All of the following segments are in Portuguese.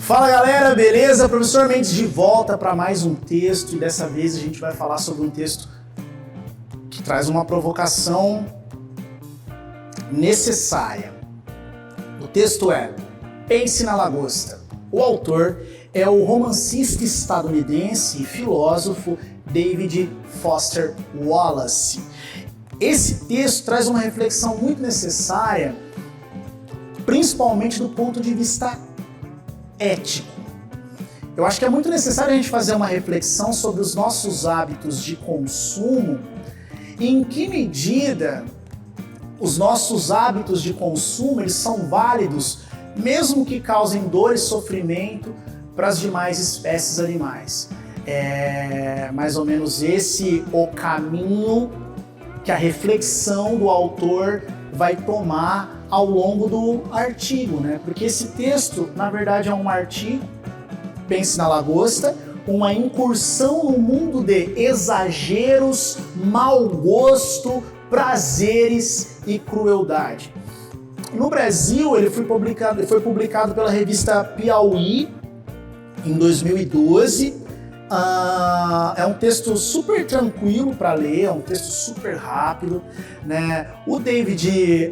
Fala galera, beleza? Professor Mendes de volta para mais um texto e dessa vez a gente vai falar sobre um texto que traz uma provocação necessária. O texto é Pense na Lagosta. O autor é o romancista estadunidense e filósofo David Foster Wallace. Esse texto traz uma reflexão muito necessária, principalmente do ponto de vista ético. Eu acho que é muito necessário a gente fazer uma reflexão sobre os nossos hábitos de consumo e em que medida os nossos hábitos de consumo eles são válidos, mesmo que causem dor e sofrimento para as demais espécies animais. É mais ou menos esse o caminho que a reflexão do autor vai tomar ao longo do artigo, né? Porque esse texto, na verdade, é um artigo, Pense na Lagosta, uma incursão no mundo de exageros, mau gosto, prazeres e crueldade. No Brasil, ele foi publicado pela revista Piauí em 2012. É um texto super tranquilo para ler, é um texto super rápido, né? O David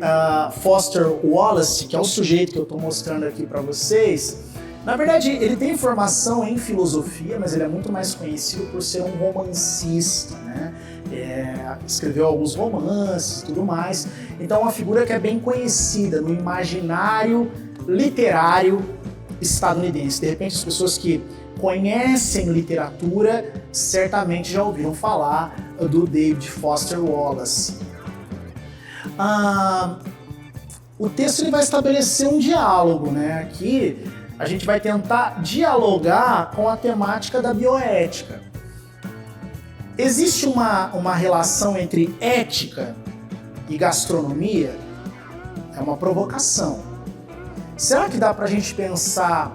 Foster Wallace, que é o sujeito que eu estou mostrando aqui para vocês, na verdade ele tem formação em filosofia, mas ele é muito mais conhecido por ser um romancista, né? Escreveu alguns romances e tudo mais, então é uma figura que é bem conhecida no imaginário literário estadunidense. De repente as pessoas que conhecem literatura certamente já ouviram falar do David Foster Wallace. O texto ele vai estabelecer um diálogo, né? Aqui a gente vai tentar dialogar com a temática da bioética. Existe uma relação entre ética e gastronomia? É uma provocação. Será que dá para a gente pensar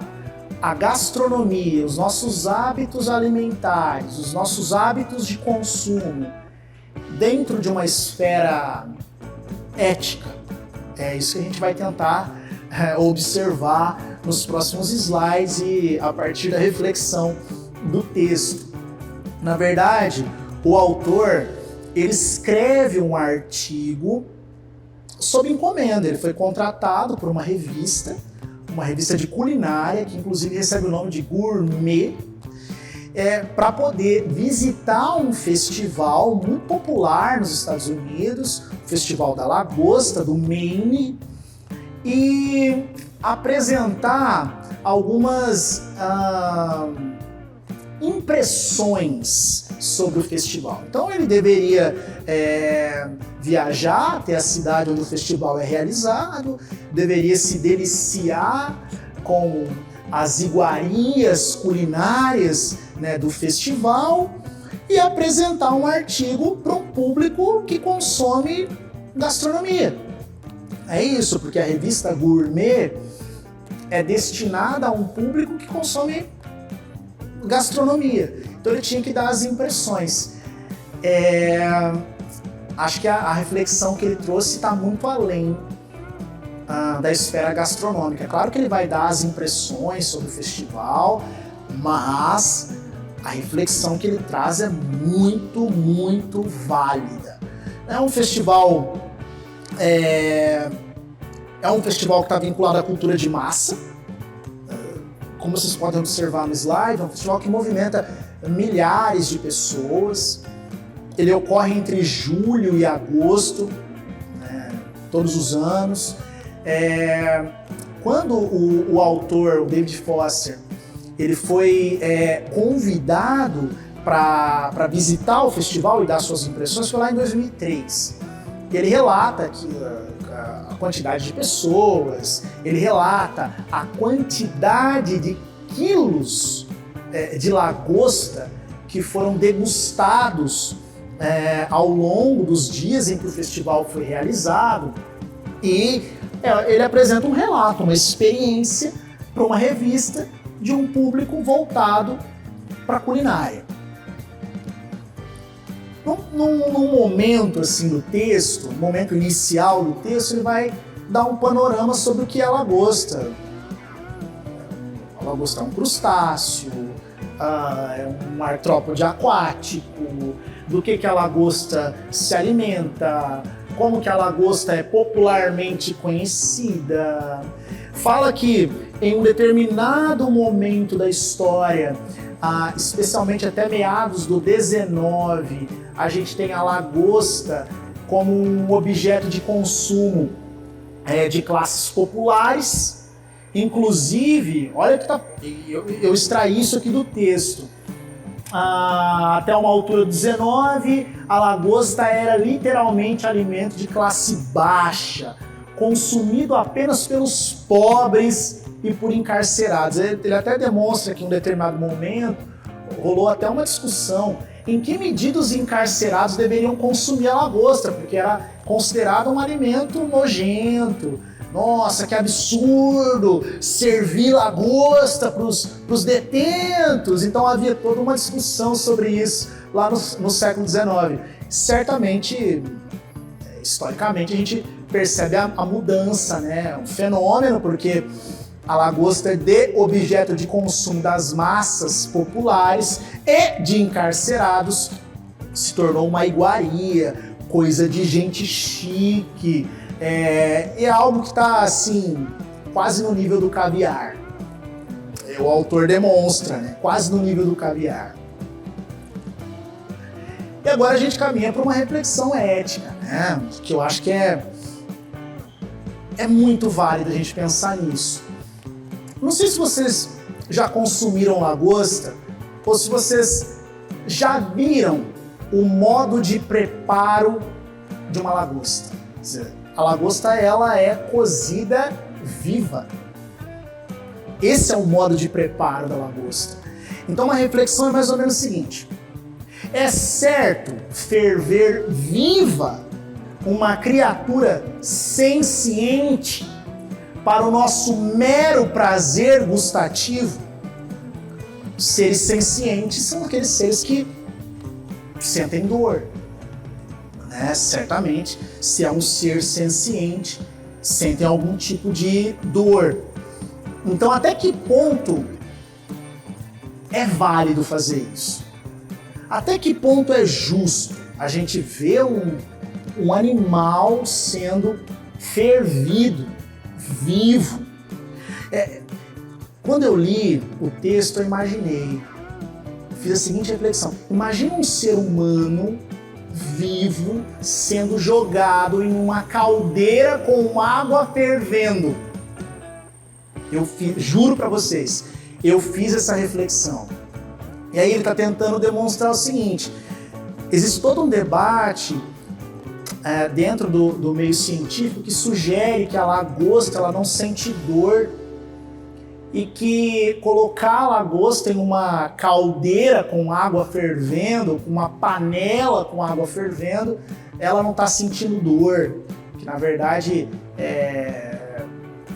a gastronomia, os nossos hábitos alimentares, os nossos hábitos de consumo dentro de uma esfera ética? É isso que a gente vai tentar observar nos próximos slides e a partir da reflexão do texto. Na verdade, o autor ele escreve um artigo sob encomenda. Ele foi contratado por uma revista de culinária, que inclusive recebe o nome de Gourmet, para poder visitar um festival muito popular nos Estados Unidos, o Festival da Lagosta, do Maine, e apresentar algumas impressões sobre o festival. Então ele deveria viajar até a cidade onde o festival é realizado, deveria se deliciar com as iguarias culinárias, né, do festival e apresentar um artigo para um público que consome gastronomia. É isso, porque a revista Gourmet é destinada a um público que consome gastronomia. Então ele tinha que dar as impressões. Acho que a reflexão que ele trouxe está muito além da esfera gastronômica. É claro que ele vai dar as impressões sobre o festival, mas a reflexão que ele traz é muito, muito válida. É um festival que está vinculado à cultura de massa. Como vocês podem observar no slide, é um festival que movimenta milhares de pessoas. Ele ocorre entre julho e agosto, todos os anos. Quando o autor, o David Foster, ele foi convidado para visitar o festival e dar suas impressões, foi lá em 2003. Ele relata que a quantidade de pessoas, ele relata a quantidade de quilos de lagosta que foram degustados ao longo dos dias em que o festival foi realizado, e ele apresenta um relato, uma experiência para uma revista de um público voltado para a culinária. Num momento assim do texto, no momento inicial do texto, ele vai dar um panorama sobre o que é a lagosta. A lagosta é um crustáceo, é um artrópode aquático, do que a lagosta se alimenta, como que a lagosta é popularmente conhecida. Fala que em um determinado momento da história, especialmente até meados do 19, a gente tem a lagosta como um objeto de consumo de classes populares. Inclusive, olha que eu extraí isso aqui do texto. Até uma altura do 19, a lagosta era literalmente alimento de classe baixa, consumido apenas pelos pobres e por encarcerados. Ele até demonstra que em um determinado momento rolou até uma discussão em que medida os encarcerados deveriam consumir a lagosta, porque era considerado um alimento nojento. Nossa, que absurdo servir lagosta para os detentos. Então havia toda uma discussão sobre isso lá no século XIX. Certamente, historicamente, a gente percebe a mudança, né? Um fenômeno, porque a lagosta é de objeto de consumo das massas populares e de encarcerados se tornou uma iguaria, coisa de gente chique. É algo que está assim, quase no nível do caviar. O autor demonstra, né? Quase no nível do caviar. E agora a gente caminha para uma reflexão ética, né? Que eu acho que é muito válido a gente pensar nisso. Não sei se vocês já consumiram lagosta ou se vocês já viram o modo de preparo de uma lagosta. Quer dizer, a lagosta, ela é cozida viva. Esse é o modo de preparo da lagosta. Então, uma reflexão é mais ou menos o seguinte: é certo ferver viva uma criatura senciente para o nosso mero prazer gustativo? Os seres sencientes são aqueles seres que sentem dor. Certamente, se é um ser senciente, sentem algum tipo de dor. Então, até que ponto é válido fazer isso? Até que ponto é justo a gente ver um animal sendo fervido, vivo? Quando eu li o texto, eu imaginei, fiz a seguinte reflexão: imagina um ser humano vivo sendo jogado em uma caldeira com água fervendo. Juro para vocês, eu fiz essa reflexão. E aí ele está tentando demonstrar o seguinte: existe todo um debate dentro do meio científico que sugere que a lagosta ela não sente dor e que colocar a lagosta em uma caldeira com água fervendo, com uma panela com água fervendo, ela não está sentindo dor, que na verdade,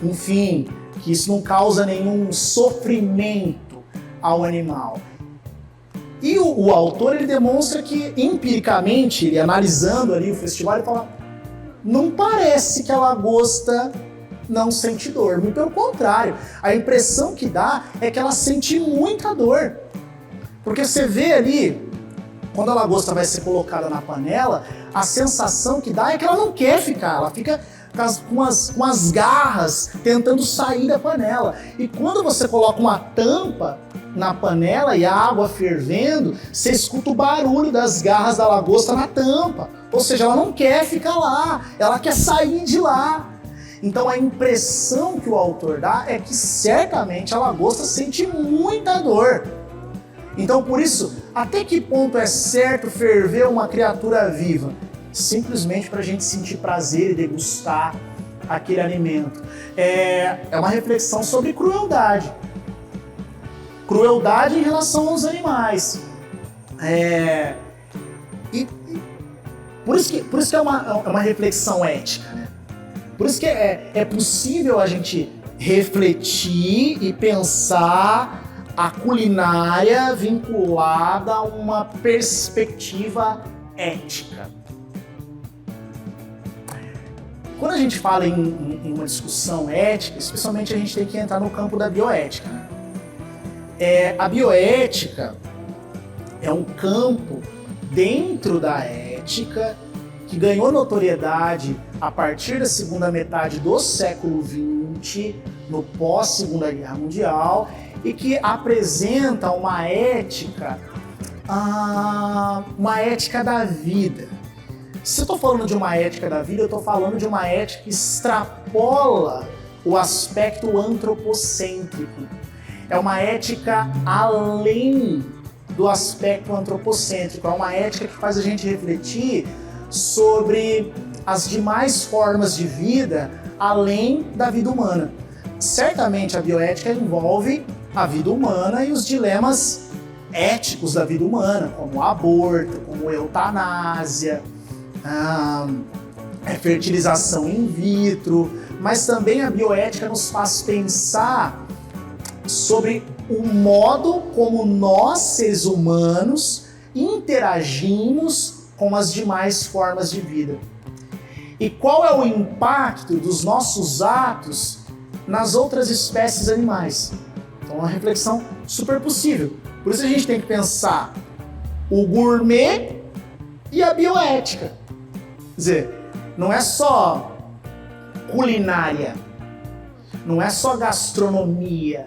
enfim, que isso não causa nenhum sofrimento ao animal. E o autor ele demonstra que, empiricamente, ele analisando ali o festival, ele fala: não parece que a lagosta não sente dor, muito pelo contrário, a impressão que dá é que ela sente muita dor. Porque você vê ali, quando a lagosta vai ser colocada na panela, a sensação que dá é que ela não quer ficar, ela fica com as garras tentando sair da panela. E quando você coloca uma tampa na panela e a água fervendo, você escuta o barulho das garras da lagosta na tampa. Ou seja, ela não quer ficar lá, ela quer sair de lá. Então a impressão que o autor dá é que certamente a lagosta sente muita dor. Então por isso, até que ponto é certo ferver uma criatura viva? Simplesmente para a gente sentir prazer e degustar aquele alimento. É uma reflexão sobre crueldade. Crueldade em relação aos animais. E por isso que é uma reflexão ética, né? Por isso que é possível a gente refletir e pensar a culinária vinculada a uma perspectiva ética. Quando a gente fala em uma discussão ética, especialmente a gente tem que entrar no campo da bioética, né? A bioética é um campo dentro da ética que ganhou notoriedade a partir da segunda metade do século XX, no pós-Segunda Guerra Mundial, e que apresenta uma ética da vida. Se eu estou falando de uma ética da vida, eu estou falando de uma ética que extrapola o aspecto antropocêntrico. É uma ética além do aspecto antropocêntrico, é uma ética que faz a gente refletir sobre as demais formas de vida além da vida humana. Certamente a bioética envolve a vida humana e os dilemas éticos da vida humana, como o aborto, como a eutanásia, fertilização in vitro, mas também a bioética nos faz pensar sobre o modo como nós, seres humanos, interagimos com as demais formas de vida. E qual é o impacto dos nossos atos nas outras espécies animais? Então é uma reflexão super possível. Por isso a gente tem que pensar o gourmet e a bioética. Quer dizer, não é só culinária, não é só gastronomia,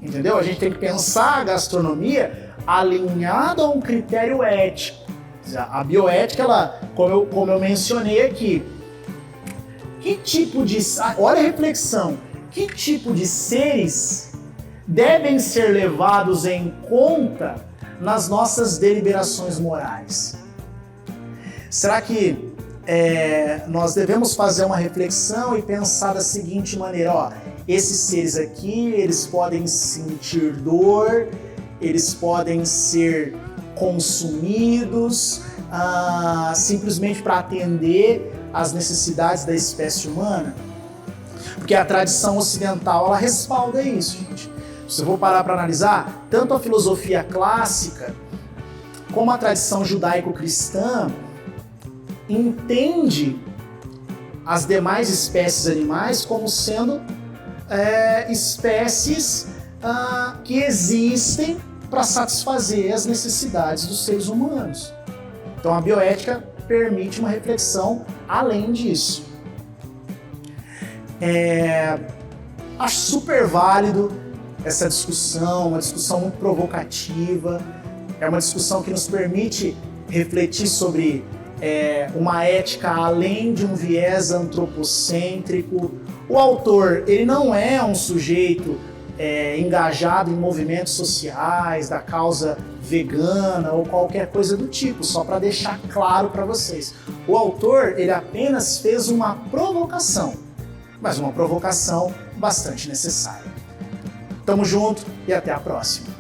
entendeu? A gente tem que pensar a gastronomia alinhada a um critério ético. A bioética, ela, como eu mencionei aqui, olha a reflexão, que tipo de seres devem ser levados em conta nas nossas deliberações morais? Será que nós devemos fazer uma reflexão e pensar da seguinte maneira, esses seres aqui, eles podem sentir dor, eles podem ser consumidos simplesmente para atender às necessidades da espécie humana? Porque a tradição ocidental, ela respalda isso, gente. Se eu vou parar para analisar, tanto a filosofia clássica como a tradição judaico-cristã entende as demais espécies animais como sendo espécies que existem para satisfazer as necessidades dos seres humanos. Então a bioética permite uma reflexão além disso. Acho super válido essa discussão, uma discussão muito provocativa, é uma discussão que nos permite refletir sobre uma ética além de um viés antropocêntrico. O autor, ele não é um sujeito engajado em movimentos sociais, da causa vegana ou qualquer coisa do tipo, só para deixar claro para vocês. O autor, ele apenas fez uma provocação, mas uma provocação bastante necessária. Tamo junto e até a próxima.